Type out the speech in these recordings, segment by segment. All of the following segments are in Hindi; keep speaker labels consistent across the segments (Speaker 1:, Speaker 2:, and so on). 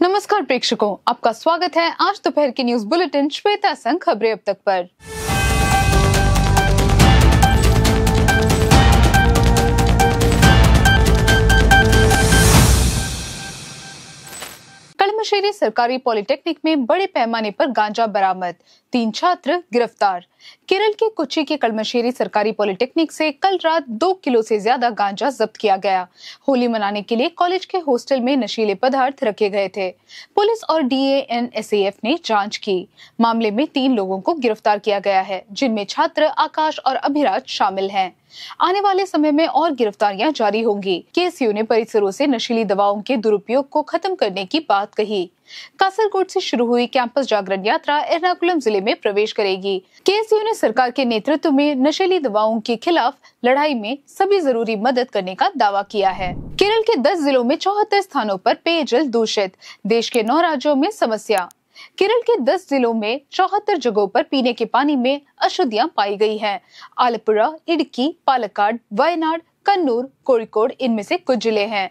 Speaker 1: नमस्कार प्रेक्षकों, आपका स्वागत है आज दोपहर के न्यूज बुलेटिन श्वेता संग खबरें अब तक पर। कलमशेरी सरकारी पॉलिटेक्निक में बड़े पैमाने पर गांजा बरामद, 3 छात्र गिरफ्तार। केरल के कोच्चि के कलमशेरी सरकारी पॉलिटेक्निक से कल रात 2 किलो से ज्यादा गांजा जब्त किया गया। होली मनाने के लिए कॉलेज के हॉस्टल में नशीले पदार्थ रखे गए थे। पुलिस और DANSAF ने जांच की। मामले में 3 लोगों को गिरफ्तार किया गया है, जिनमें छात्र आकाश और अभिराज शामिल हैं। आने वाले समय में और गिरफ्तारियां जारी होंगी। केएसयू ने परिसरों से नशीली दवाओं के दुरुपयोग को खत्म करने की बात कही। कासरगोड से शुरू हुई कैंपस जागरण यात्रा एर्नाकुलम जिले में प्रवेश करेगी। केएसयू ने सरकार के नेतृत्व में नशीली दवाओं के खिलाफ लड़ाई में सभी जरूरी मदद करने का दावा किया है। केरल के 10 जिलों में 74 स्थानों पर पेयजल दूषित, देश के 9 राज्यों में समस्या। केरल के 10 जिलों में 74 जगहों पर पीने के पानी में अशुद्धियां पाई गई हैं। आलपुरा, इडुक्की, पालक्काड, वायनाड, कन्नूर, कोझिकोड इनमें से कुछ जिले हैं।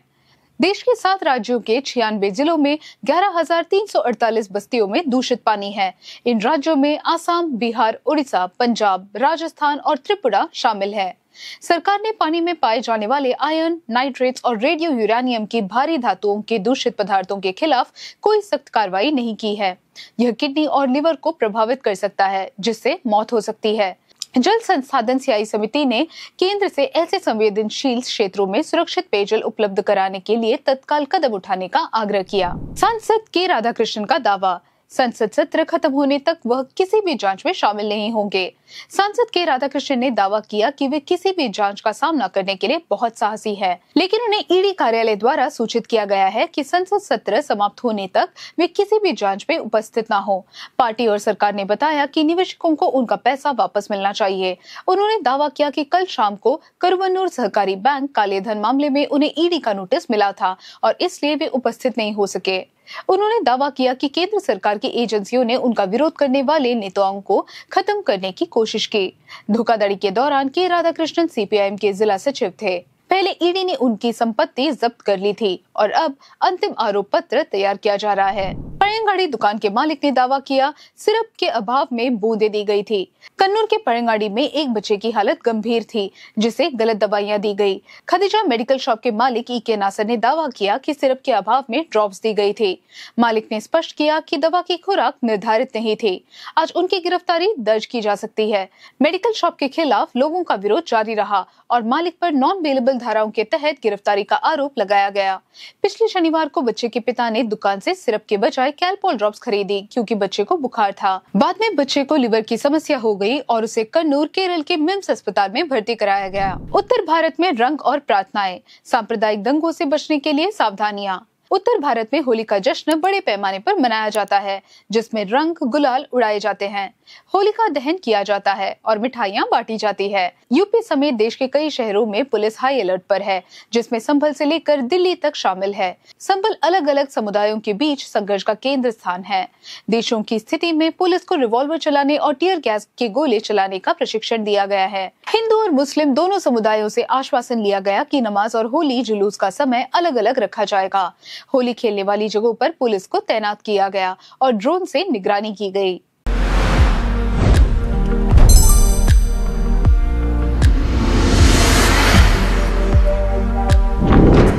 Speaker 1: देश के 7 राज्यों के 96 जिलों में 11,348 बस्तियों में दूषित पानी है। इन राज्यों में आसाम, बिहार, उड़ीसा, पंजाब, राजस्थान और त्रिपुरा शामिल है। सरकार ने पानी में पाए जाने वाले आयरन, नाइट्रेट्स और रेडियो यूरेनियम की भारी धातुओं के दूषित पदार्थों के खिलाफ कोई सख्त कार्रवाई नहीं की है। यह किडनी और लिवर को प्रभावित कर सकता है, जिससे मौत हो सकती है। जल संसाधन स्यायी समिति ने केंद्र से ऐसे संवेदनशील क्षेत्रों में सुरक्षित पेयजल उपलब्ध कराने के लिए तत्काल कदम उठाने का आग्रह किया। सांसद के राधाकृष्णन का दावा, संसद सत्र खत्म होने तक वह किसी भी जांच में शामिल नहीं होंगे। सांसद के राधाकृष्णन ने दावा किया कि वे किसी भी जांच का सामना करने के लिए बहुत साहसी है, लेकिन उन्हें ईडी कार्यालय द्वारा सूचित किया गया है कि संसद सत्र समाप्त होने तक वे किसी भी जांच में उपस्थित न हो। पार्टी और सरकार ने बताया कि निवेशकों को उनका पैसा वापस मिलना चाहिए। उन्होंने दावा किया कि कल शाम को करुवन्नूर सहकारी बैंक काले धन मामले में उन्हें ईडी का नोटिस मिला था और इसलिए वे उपस्थित नहीं हो सके। उन्होंने दावा किया कि केंद्र सरकार की एजेंसियों ने उनका विरोध करने वाले नेताओं को खत्म करने की कोशिश की। धोखाधड़ी के दौरान के राधाकृष्णन CPIM के जिला सचिव थे। पहले ईडी ने उनकी संपत्ति जब्त कर ली थी और अब अंतिम आरोप पत्र तैयार किया जा रहा है। पयंगाड़ी दुकान के मालिक ने दावा किया, सिरप के अभाव में बूंदें दी गई थी। कन्नूर के पयंगाड़ी में एक बच्चे की हालत गंभीर थी, जिसे गलत दवाइयां दी गई। खदीजा मेडिकल शॉप के मालिक EK नासर ने दावा किया कि सिरप के अभाव में ड्रॉप्स दी गई थी। मालिक ने स्पष्ट किया कि दवा की खुराक निर्धारित नहीं थी। आज उनकी गिरफ्तारी दर्ज की जा सकती है। मेडिकल शॉप के खिलाफ लोगों का विरोध जारी रहा और मालिक पर नॉन बेलेबल धाराओं के तहत गिरफ्तारी का आरोप लगाया गया। पिछले शनिवार को बच्चे के पिता ने दुकान से सिरप के बजाय कैलपोल ड्रॉप्स खरीदी, क्योंकि बच्चे को बुखार था। बाद में बच्चे को लिवर की समस्या हो गई और उसे कन्नूर केरल के मिम्स अस्पताल में भर्ती कराया गया। उत्तर भारत में रंग और प्रार्थनाएं, सांप्रदायिक दंगों से बचने के लिए सावधानियां। उत्तर भारत में होली का जश्न बड़े पैमाने पर मनाया जाता है, जिसमें रंग गुलाल उड़ाए जाते हैं, होलिका दहन किया जाता है और मिठाइयां बांटी जाती है। यूपी समेत देश के कई शहरों में पुलिस हाई अलर्ट पर है, जिसमें संभल से लेकर दिल्ली तक शामिल है। संभल अलग अलग समुदायों के बीच संघर्ष का केंद्र स्थान है। देशों की स्थिति में पुलिस को रिवॉल्वर चलाने और टीयर गैस के गोले चलाने का प्रशिक्षण दिया गया है। हिंदू और मुस्लिम दोनों समुदायों से आश्वासन लिया गया कि नमाज और होली जुलूस का समय अलग अलग रखा जाएगा। होली खेलने वाली जगहों पर पुलिस को तैनात किया गया और ड्रोन से निगरानी की गई।